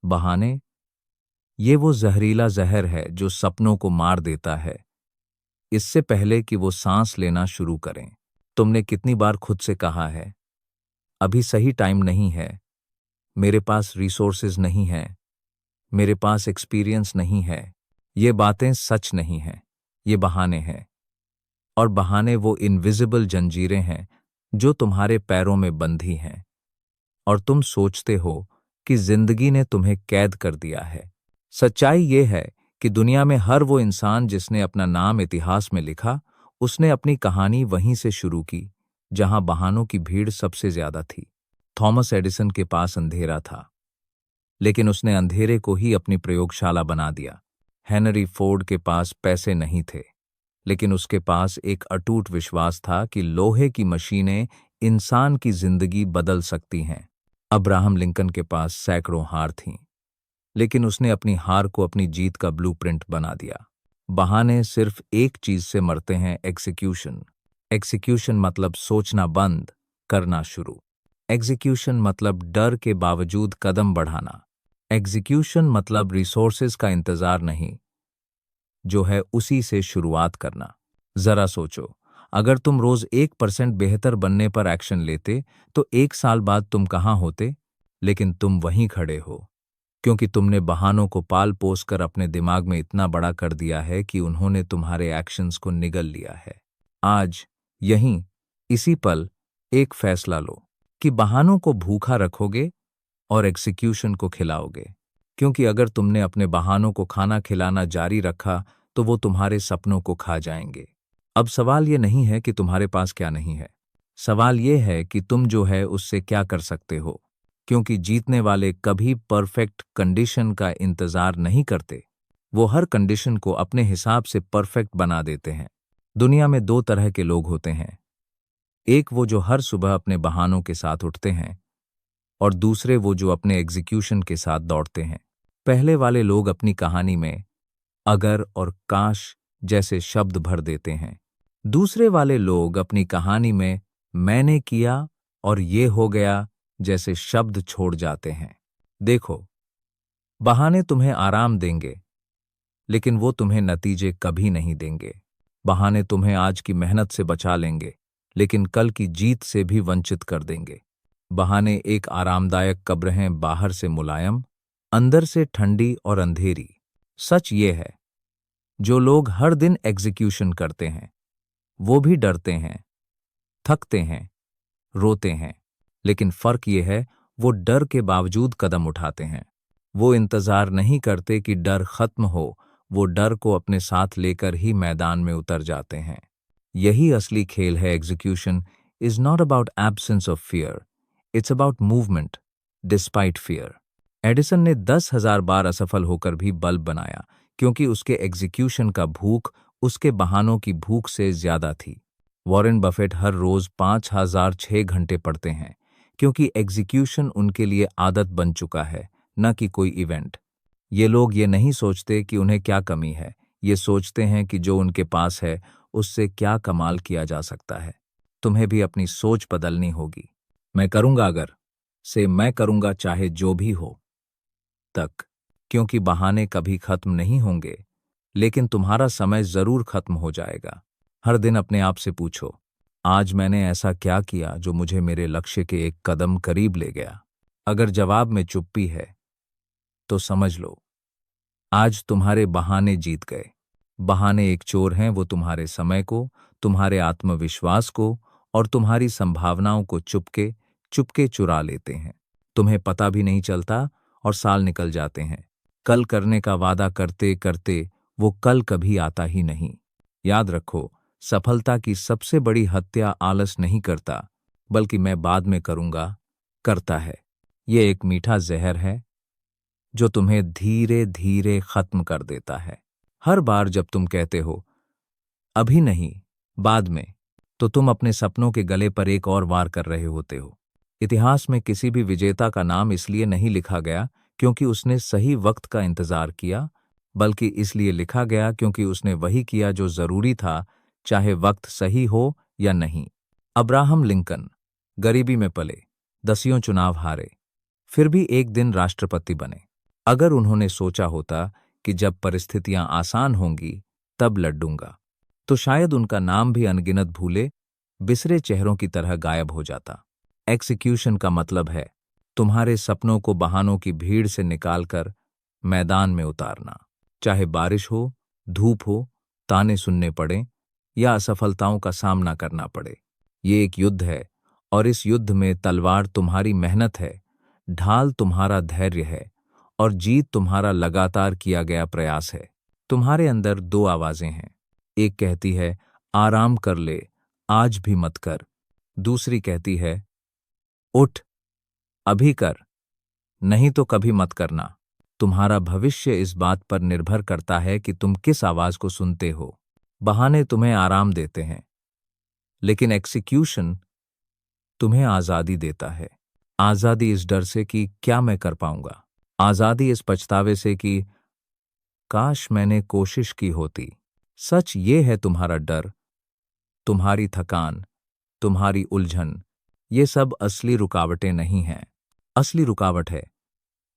बहाने, ये वो जहरीला जहर है जो सपनों को मार देता है इससे पहले कि वो सांस लेना शुरू करें। तुमने कितनी बार खुद से कहा है, अभी सही टाइम नहीं है, मेरे पास रिसोर्सेज नहीं है, मेरे पास एक्सपीरियंस नहीं है। ये बातें सच नहीं हैं, ये बहाने हैं। और बहाने वो इनविजिबल जंजीरें हैं जो तुम्हारे पैरों में बंधी हैं और तुम सोचते हो कि जिंदगी ने तुम्हें कैद कर दिया है। सच्चाई ये है कि दुनिया में हर वो इंसान जिसने अपना नाम इतिहास में लिखा, उसने अपनी कहानी वहीं से शुरू की जहां बहानों की भीड़ सबसे ज्यादा थी। थॉमस एडिसन के पास अंधेरा था, लेकिन उसने अंधेरे को ही अपनी प्रयोगशाला बना दिया। हेनरी फोर्ड के पास पैसे नहीं थे, लेकिन उसके पास एक अटूट विश्वास था कि लोहे की मशीनें इंसान की जिंदगी बदल सकती हैं। अब्राहम लिंकन के पास सैकड़ों हार थीं, लेकिन उसने अपनी हार को अपनी जीत का ब्लूप्रिंट बना दिया। बहाने सिर्फ एक चीज से मरते हैं, एग्जीक्यूशन। एग्जीक्यूशन मतलब सोचना बंद करना शुरू। एग्जीक्यूशन मतलब डर के बावजूद कदम बढ़ाना। एग्जीक्यूशन मतलब रिसोर्सेज का इंतजार नहीं, जो है उसी से शुरुआत करना। जरा सोचो, अगर तुम रोज 1% बेहतर बनने पर एक्शन लेते तो 1 साल बाद तुम कहाँ होते? लेकिन तुम वहीं खड़े हो, क्योंकि तुमने बहानों को पाल पोस कर अपने दिमाग में इतना बड़ा कर दिया है कि उन्होंने तुम्हारे एक्शंस को निगल लिया है। आज, यहीं, इसी पल, एक फैसला लो कि बहानों को भूखा रखोगे और एग्जीक्यूशन को खिलाओगे। क्योंकि अगर तुमने अपने बहानों को खाना खिलाना जारी रखा तो वो तुम्हारे सपनों को खा जाएंगे। अब सवाल ये नहीं है कि तुम्हारे पास क्या नहीं है, सवाल ये है कि तुम जो है उससे क्या कर सकते हो। क्योंकि जीतने वाले कभी परफेक्ट कंडीशन का इंतजार नहीं करते, वो हर कंडीशन को अपने हिसाब से परफेक्ट बना देते हैं। दुनिया में 2 तरह के लोग होते हैं, एक वो जो हर सुबह अपने बहानों के साथ उठते हैं और दूसरे वो जो अपने एग्जीक्यूशन के साथ दौड़ते हैं। पहले वाले लोग अपनी कहानी में अगर और काश जैसे शब्द भर देते हैं, दूसरे वाले लोग अपनी कहानी में मैंने किया और ये हो गया जैसे शब्द छोड़ जाते हैं। देखो, बहाने तुम्हें आराम देंगे, लेकिन वो तुम्हें नतीजे कभी नहीं देंगे। बहाने तुम्हें आज की मेहनत से बचा लेंगे, लेकिन कल की जीत से भी वंचित कर देंगे। बहाने एक आरामदायक कब्र हैं, बाहर से मुलायम, अंदर से ठंडी और अंधेरी। सच ये है, जो लोग हर दिन एग्जीक्यूशन करते हैं, वो भी डरते हैं, थकते हैं, रोते हैं, लेकिन फर्क ये है, वो डर के बावजूद कदम उठाते हैं। वो इंतजार नहीं करते कि डर खत्म हो, वो डर को अपने साथ लेकर ही मैदान में उतर जाते हैं। यही असली खेल है। Execution is not about absence of fear, it's about movement despite fear. Edison ने 10,000 बार असफल होकर भी बल्ब बनाया, क्योंकि उसके एग्जीक्यूशन का भूख उसके बहानों की भूख से ज्यादा थी। वॉरेन बफेट हर रोज 5,006 घंटे पढ़ते हैं, क्योंकि एग्जीक्यूशन उनके लिए आदत बन चुका है, न कि कोई इवेंट। ये लोग ये नहीं सोचते कि उन्हें क्या कमी है, ये सोचते हैं कि जो उनके पास है उससे क्या कमाल किया जा सकता है। तुम्हें भी अपनी सोच बदलनी होगी। मैं करूंगा अगर से मैं करूंगा चाहे जो भी हो तक, क्योंकि बहाने कभी खत्म नहीं होंगे, लेकिन तुम्हारा समय जरूर खत्म हो जाएगा। हर दिन अपने आप से पूछो, आज मैंने ऐसा क्या किया जो मुझे मेरे लक्ष्य के एक कदम करीब ले गया। अगर जवाब में चुप्पी है तो समझ लो, आज तुम्हारे बहाने जीत गए। बहाने एक चोर हैं, वो तुम्हारे समय को, तुम्हारे आत्मविश्वास को और तुम्हारी संभावनाओं को चुपके चुपके चुरा लेते हैं। तुम्हें पता भी नहीं चलता और साल निकल जाते हैं। कल करने का वादा करते करते वो कल कभी आता ही नहीं। याद रखो, सफलता की सबसे बड़ी हत्या आलस नहीं करता, बल्कि मैं बाद में करूंगा करता है। ये एक मीठा जहर है जो तुम्हें धीरे धीरे खत्म कर देता है। हर बार जब तुम कहते हो अभी नहीं, बाद में, तो तुम अपने सपनों के गले पर एक और वार कर रहे होते हो। इतिहास में किसी भी विजेता का नाम इसलिए नहीं लिखा गया क्योंकि उसने सही वक्त का इंतजार किया, बल्कि इसलिए लिखा गया क्योंकि उसने वही किया जो जरूरी था, चाहे वक्त सही हो या नहीं। अब्राहम लिंकन गरीबी में पले, 10 चुनाव हारे, फिर भी एक दिन राष्ट्रपति बने। अगर उन्होंने सोचा होता कि जब परिस्थितियां आसान होंगी तब लड़ूंगा, तो शायद उनका नाम भी अनगिनत भूले बिसरे चेहरों की तरह गायब हो जाता। एग्जीक्यूशन का मतलब है तुम्हारे सपनों को बहानों की भीड़ से निकालकर मैदान में उतारना। चाहे बारिश हो, धूप हो, ताने सुनने पड़े या असफलताओं का सामना करना पड़े। ये एक युद्ध है और इस युद्ध में तलवार तुम्हारी मेहनत है, ढाल तुम्हारा धैर्य है और जीत तुम्हारा लगातार किया गया प्रयास है। तुम्हारे अंदर दो आवाजें हैं। एक कहती है आराम कर ले, आज भी मत कर। दूसरी कहती है उठ, अभी कर, नहीं तो कभी मत करना। तुम्हारा भविष्य इस बात पर निर्भर करता है कि तुम किस आवाज को सुनते हो। बहाने तुम्हें आराम देते हैं, लेकिन एक्सिक्यूशन तुम्हें आजादी देता है। आजादी इस डर से कि क्या मैं कर पाऊंगा। आजादी इस पछतावे से कि काश मैंने कोशिश की होती। सच ये है तुम्हारा डर, तुम्हारी थकान, तुम्हारी उलझन, ये सब असली रुकावटें नहीं हैं। असली रुकावट है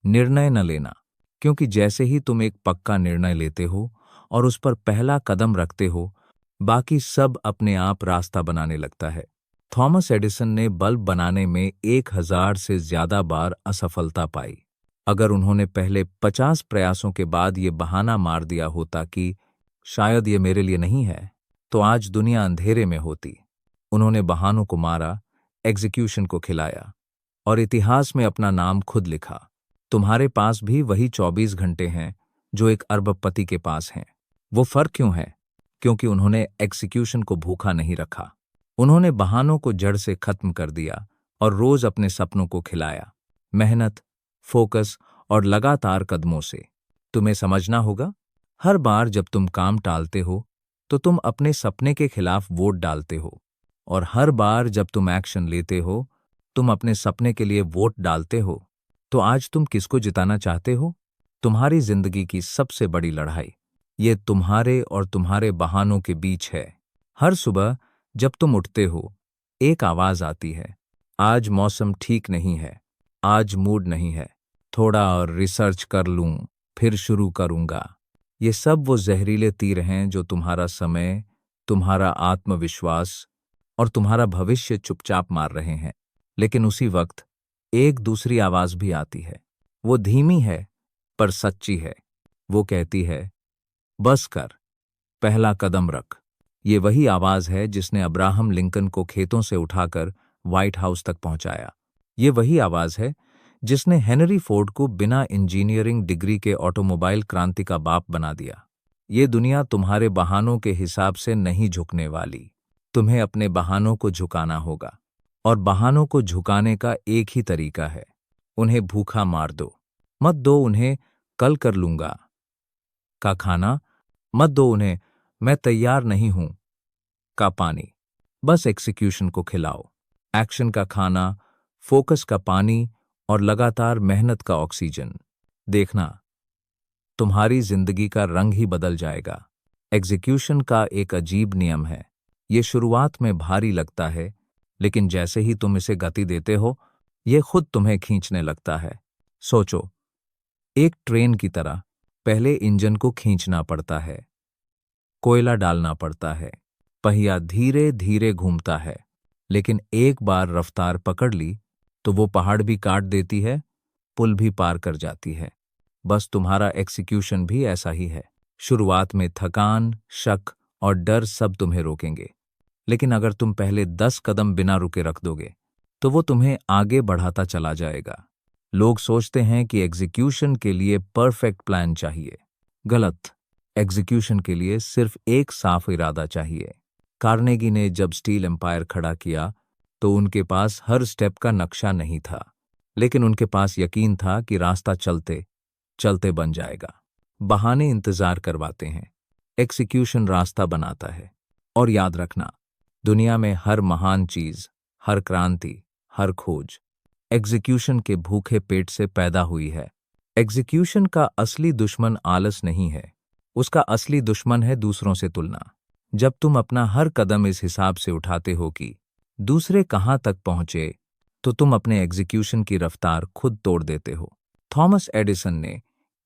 निर्णय न लेना, क्योंकि जैसे ही तुम एक पक्का निर्णय लेते हो और उस पर पहला कदम रखते हो, बाकी सब अपने आप रास्ता बनाने लगता है। थॉमस एडिसन ने बल्ब बनाने में 1000 से ज्यादा बार असफलता पाई। अगर उन्होंने पहले 50 प्रयासों के बाद ये बहाना मार दिया होता कि शायद ये मेरे लिए नहीं है, तो आज दुनिया अंधेरे में होती। उन्होंने बहानों को मारा, एग्जीक्यूशन को खिलाया और इतिहास में अपना नाम खुद लिखा। तुम्हारे पास भी वही 24 घंटे हैं जो एक अरबपति के पास हैं। वो फर्क क्यों है? क्योंकि उन्होंने एग्जीक्यूशन को भूखा नहीं रखा। उन्होंने बहानों को जड़ से खत्म कर दिया और रोज अपने सपनों को खिलाया। मेहनत, फोकस और लगातार कदमों से। तुम्हें समझना होगा, हर बार जब तुम काम टालते हो तो तुम अपने सपने के खिलाफ वोट डालते हो, और हर बार जब तुम एक्शन लेते हो तुम अपने सपने के लिए वोट डालते हो। तो आज तुम किसको जिताना चाहते हो? तुम्हारी जिंदगी की सबसे बड़ी लड़ाई ये तुम्हारे और तुम्हारे बहानों के बीच है। हर सुबह जब तुम उठते हो, एक आवाज आती है, आज मौसम ठीक नहीं है, आज मूड नहीं है, थोड़ा और रिसर्च कर लूं, फिर शुरू करूंगा। ये सब वो जहरीले तीर हैं जो तुम्हारा समय, तुम्हारा आत्मविश्वास और तुम्हारा भविष्य चुपचाप मार रहे हैं। लेकिन उसी वक्त एक दूसरी आवाज भी आती है। वो धीमी है पर सच्ची है। वो कहती है बस कर, पहला कदम रख। ये वही आवाज है जिसने अब्राहम लिंकन को खेतों से उठाकर व्हाइट हाउस तक पहुंचाया। ये वही आवाज है जिसने हेनरी फोर्ड को बिना इंजीनियरिंग डिग्री के ऑटोमोबाइल क्रांति का बाप बना दिया। ये दुनिया तुम्हारे बहानों के हिसाब से नहीं झुकने वाली। तुम्हें अपने बहानों को झुकाना होगा, और बहानों को झुकाने का एक ही तरीका है, उन्हें भूखा मार दो। मत दो उन्हें कल कर लूंगा का खाना, मत दो उन्हें मैं तैयार नहीं हूं का पानी। बस एग्जीक्यूशन को खिलाओ, एक्शन का खाना, फोकस का पानी और लगातार मेहनत का ऑक्सीजन। देखना, तुम्हारी जिंदगी का रंग ही बदल जाएगा। एग्जीक्यूशन का एक अजीब नियम है। ये शुरुआत में भारी लगता है, लेकिन जैसे ही तुम इसे गति देते हो, ये खुद तुम्हें खींचने लगता है। सोचो, एक ट्रेन की तरह पहले इंजन को खींचना पड़ता है, कोयला डालना पड़ता है, पहिया धीरे धीरे घूमता है, लेकिन एक बार रफ्तार पकड़ ली तो वो पहाड़ भी काट देती है, पुल भी पार कर जाती है। बस तुम्हारा एग्जीक्यूशन भी ऐसा ही है। शुरुआत में थकान, शक और डर सब तुम्हें रोकेंगे, लेकिन अगर तुम पहले 10 कदम बिना रुके रख दोगे तो वो तुम्हें आगे बढ़ाता चला जाएगा। लोग सोचते हैं कि एग्जीक्यूशन के लिए परफेक्ट प्लान चाहिए। गलत। एग्जीक्यूशन के लिए सिर्फ एक साफ इरादा चाहिए। कार्नेगी ने जब स्टील एम्पायर खड़ा किया तो उनके पास हर स्टेप का नक्शा नहीं था, लेकिन उनके पास यकीन था कि रास्ता चलते चलते बन जाएगा। बहाने इंतजार करवाते हैं, एग्जीक्यूशन रास्ता बनाता है। और याद रखना, दुनिया में हर महान चीज, हर क्रांति, हर खोज एग्जीक्यूशन के भूखे पेट से पैदा हुई है। एग्जीक्यूशन का असली दुश्मन आलस नहीं है, उसका असली दुश्मन है दूसरों से तुलना। जब तुम अपना हर कदम इस हिसाब से उठाते हो कि दूसरे कहां तक पहुंचे, तो तुम अपने एग्जीक्यूशन की रफ्तार खुद तोड़ देते हो। थॉमस एडिसन ने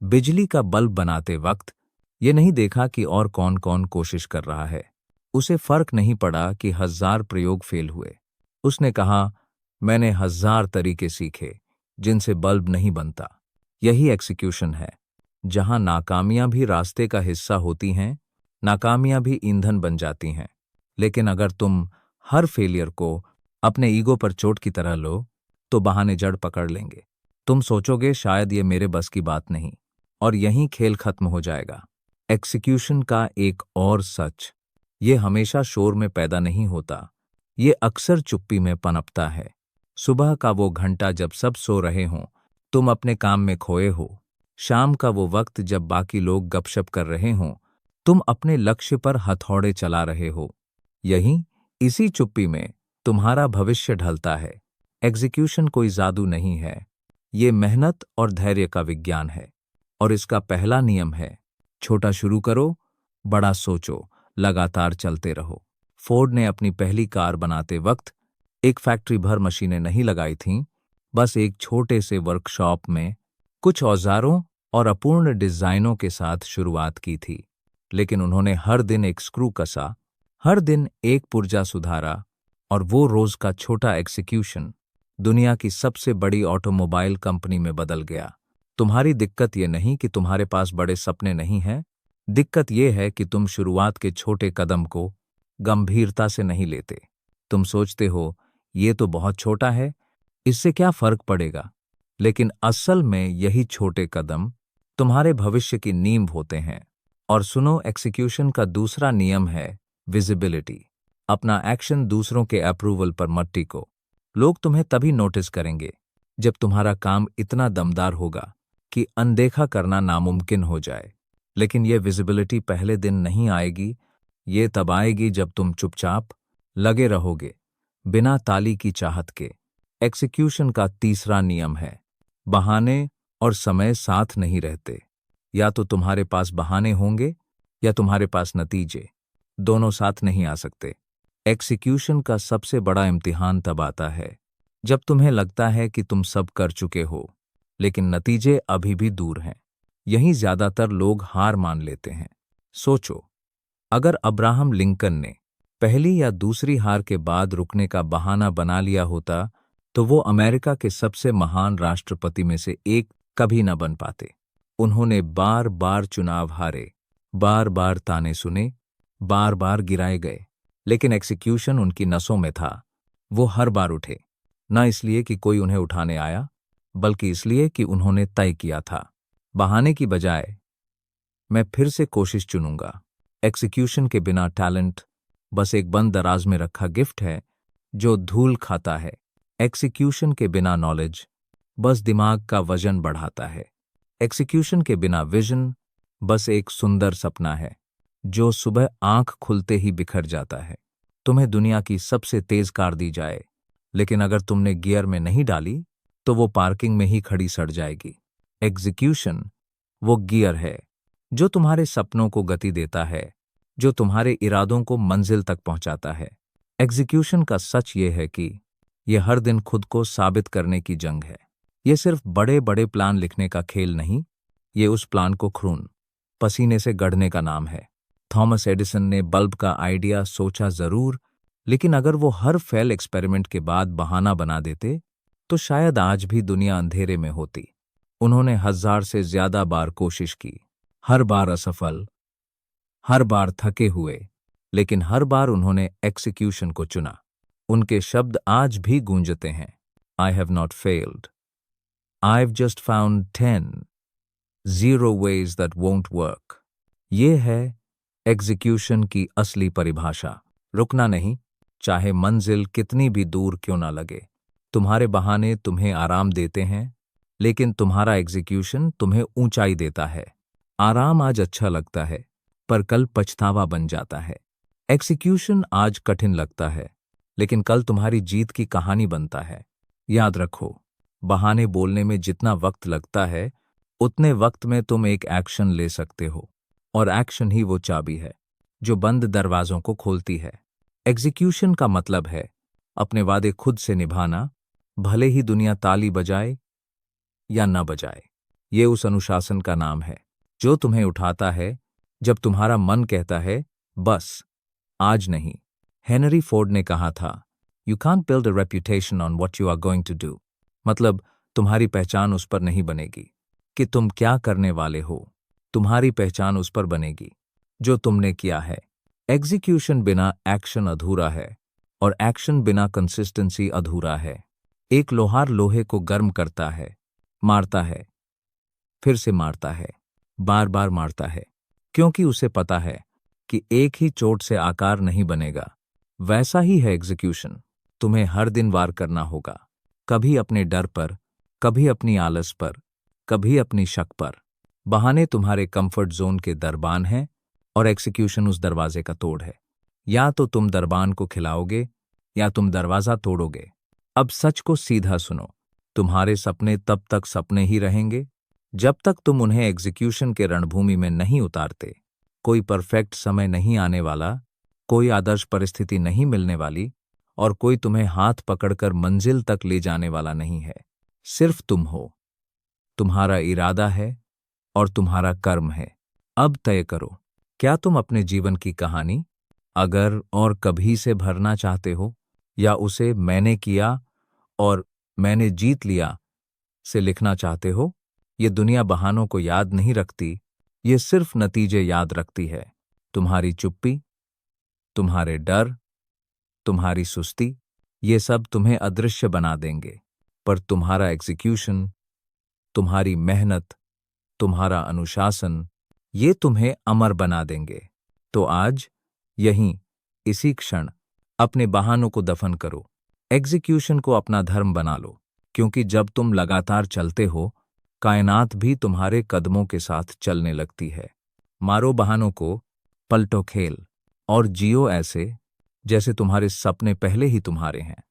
बिजली का बल्ब बनाते वक्त ये नहीं देखा कि और कौन कौन कोशिश कर रहा है। उसे फर्क नहीं पड़ा कि 1000 प्रयोग फेल हुए। उसने कहा, मैंने 1000 तरीके सीखे जिनसे बल्ब नहीं बनता। यही एक्सिक्यूशन है, जहां नाकामियां भी रास्ते का हिस्सा होती हैं, नाकामियां भी ईंधन बन जाती हैं। लेकिन अगर तुम हर फेलियर को अपने ईगो पर चोट की तरह लो, तो बहाने जड़ पकड़ लेंगे। तुम सोचोगे शायद ये मेरे बस की बात नहीं, और यहीं खेल खत्म हो जाएगा। एक्सिक्यूशन का एक और सच, ये हमेशा शोर में पैदा नहीं होता, ये अक्सर चुप्पी में पनपता है। सुबह का वो घंटा जब सब सो रहे हों, तुम अपने काम में खोए हो। शाम का वो वक्त जब बाकी लोग गपशप कर रहे हों, तुम अपने लक्ष्य पर हथौड़े चला रहे हो। यहीं, इसी चुप्पी में तुम्हारा भविष्य ढलता है। एग्जीक्यूशन कोई जादू नहीं है, ये मेहनत और धैर्य का विज्ञान है। और इसका पहला नियम है, छोटा शुरू करो, बड़ा सोचो, लगातार चलते रहो। फोर्ड ने अपनी पहली कार बनाते वक्त एक फैक्ट्री भर मशीनें नहीं लगाई थीं, बस एक छोटे से वर्कशॉप में कुछ औजारों और अपूर्ण डिजाइनों के साथ शुरुआत की थी। लेकिन उन्होंने हर दिन एक स्क्रू कसा, हर दिन एक पुर्जा सुधारा, और वो रोज का छोटा एक्सिक्यूशन दुनिया की सबसे बड़ी ऑटोमोबाइल कंपनी में बदल गया। तुम्हारी दिक्कत ये नहीं कि तुम्हारे पास बड़े सपने नहीं हैं, दिक्कत ये है कि तुम शुरुआत के छोटे कदम को गंभीरता से नहीं लेते। तुम सोचते हो, ये तो बहुत छोटा है, इससे क्या फर्क पड़ेगा? लेकिन असल में यही छोटे कदम तुम्हारे भविष्य की नींव होते हैं। और सुनो, एक्सिक्यूशन का दूसरा नियम है विजिबिलिटी। अपना एक्शन दूसरों के अप्रूवल पर मत टिको। लोग तुम्हें तभी नोटिस करेंगे जब तुम्हारा काम इतना दमदार होगा कि अनदेखा करना नामुमकिन हो जाए। लेकिन यह विजिबिलिटी पहले दिन नहीं आएगी, ये तब आएगी जब तुम चुपचाप लगे रहोगे, बिना ताली की चाहत के। एक्सिक्यूशन का तीसरा नियम है, बहाने और समय साथ नहीं रहते। या तो तुम्हारे पास बहाने होंगे या तुम्हारे पास नतीजे, दोनों साथ नहीं आ सकते। एक्सिक्यूशन का सबसे बड़ा इम्तिहान तब आता है जब तुम्हें लगता है कि तुम सब कर चुके हो, लेकिन नतीजे अभी भी दूर हैं। यहीं ज्यादातर लोग हार मान लेते हैं। सोचो, अगर अब्राहम लिंकन ने पहली या दूसरी हार के बाद रुकने का बहाना बना लिया होता, तो वो अमेरिका के सबसे महान राष्ट्रपति में से एक कभी न बन पाते। उन्होंने बार बार चुनाव हारे, बार बार ताने सुने, बार बार गिराए गए, लेकिन एक्सिक्यूशन उनकी नसों में था। वो हर बार उठे, न इसलिए कि कोई उन्हें उठाने आया, बल्कि इसलिए कि उन्होंने तय किया था, बहाने की बजाय मैं फिर से कोशिश चुनूंगा। एक्सिक्यूशन के बिना टैलेंट बस एक बंद दराज में रखा गिफ्ट है जो धूल खाता है। एक्सिक्यूशन के बिना नॉलेज बस दिमाग का वजन बढ़ाता है। एक्सिक्यूशन के बिना विजन बस एक सुंदर सपना है जो सुबह आंख खुलते ही बिखर जाता है। तुम्हें दुनिया की सबसे तेज कार दी जाए, लेकिन अगर तुमने गियर में नहीं डाली तो वो पार्किंग में ही खड़ी सड़ जाएगी। एग्जीक्यूशन वो गियर है जो तुम्हारे सपनों को गति देता है, जो तुम्हारे इरादों को मंजिल तक पहुंचाता है। एग्जीक्यूशन का सच ये है कि यह हर दिन खुद को साबित करने की जंग है। ये सिर्फ बड़े बड़े प्लान लिखने का खेल नहीं, ये उस प्लान को खून पसीने से गढ़ने का नाम है। थॉमस एडिसन ने बल्ब का आइडिया सोचा जरूर, लेकिन अगर वो हर फेल एक्सपेरिमेंट के बाद बहाना बना देते तो शायद आज भी दुनिया अंधेरे में होती। उन्होंने 1000 से ज्यादा बार कोशिश की, हर बार असफल, हर बार थके हुए, लेकिन हर बार उन्होंने एक्सिक्यूशन को चुना। उनके शब्द आज भी गूंजते हैं, I have not failed, I've just found 10 zero ways that won't work। ये है एग्जीक्यूशन की असली परिभाषा। रुकना नहीं, चाहे मंजिल कितनी भी दूर क्यों ना लगे। तुम्हारे बहाने तुम्हें आराम देते हैं, लेकिन तुम्हारा एग्जीक्यूशन तुम्हें ऊंचाई देता है। आराम आज अच्छा लगता है, पर कल पछतावा बन जाता है। एग्जीक्यूशन आज कठिन लगता है, लेकिन कल तुम्हारी जीत की कहानी बनता है। याद रखो, बहाने बोलने में जितना वक्त लगता है, उतने वक्त में तुम एक एक्शन ले सकते हो, और एक्शन ही वो चाबी है जो बंद दरवाजों को खोलती है। एग्जीक्यूशन का मतलब है अपने वादे खुद से निभाना, भले ही दुनिया ताली बजाए या न बजाए। ये उस अनुशासन का नाम है जो तुम्हें उठाता है जब तुम्हारा मन कहता है बस आज नहीं। हेनरी फोर्ड ने कहा था, you can't build a reputation on what you are going to do. मतलब तुम्हारी पहचान उस पर नहीं बनेगी कि तुम क्या करने वाले हो, तुम्हारी पहचान उस पर बनेगी जो तुमने किया है। एग्जीक्यूशन बिना एक्शन अधूरा है और एक्शन बिना कंसिस्टेंसी अधूरा है। एक लोहार लोहे को गर्म करता है, मारता है, फिर से मारता है, बार बार मारता है, क्योंकि उसे पता है कि एक ही चोट से आकार नहीं बनेगा। वैसा ही है एग्जीक्यूशन। तुम्हें हर दिन वार करना होगा, कभी अपने डर पर, कभी अपनी आलस पर, कभी अपनी शक पर। बहाने तुम्हारे कंफर्ट जोन के दरबान हैं और एग्जीक्यूशन उस दरवाजे का तोड़ है। या तो तुम दरबान को खिलाओगे या तुम दरवाजा तोड़ोगे। अब सच को सीधा सुनो, तुम्हारे सपने तब तक सपने ही रहेंगे जब तक तुम उन्हें एग्जीक्यूशन के रणभूमि में नहीं उतारते। कोई परफेक्ट समय नहीं आने वाला, कोई आदर्श परिस्थिति नहीं मिलने वाली और कोई तुम्हें हाथ पकड़कर मंजिल तक ले जाने वाला नहीं है। सिर्फ तुम हो, तुम्हारा इरादा है और तुम्हारा कर्म है। अब तय करो, क्या तुम अपने जीवन की कहानी अगर और कभी से भरना चाहते हो या उसे मैंने किया और मैंने जीत लिया से लिखना चाहते हो। ये दुनिया बहानों को याद नहीं रखती, ये सिर्फ नतीजे याद रखती है। तुम्हारी चुप्पी, तुम्हारे डर, तुम्हारी सुस्ती, ये सब तुम्हें अदृश्य बना देंगे, पर तुम्हारा एग्जीक्यूशन, तुम्हारी मेहनत, तुम्हारा अनुशासन, ये तुम्हें अमर बना देंगे। तो आज, यहीं, इसी क्षण, अपने बहानों को दफन करो, एग्जीक्यूशन को अपना धर्म बना लो, क्योंकि जब तुम लगातार चलते हो, कायनात भी तुम्हारे कदमों के साथ चलने लगती है। मारो बहानों को, पलटो खेल और जियो ऐसे जैसे तुम्हारे सपने पहले ही तुम्हारे हैं।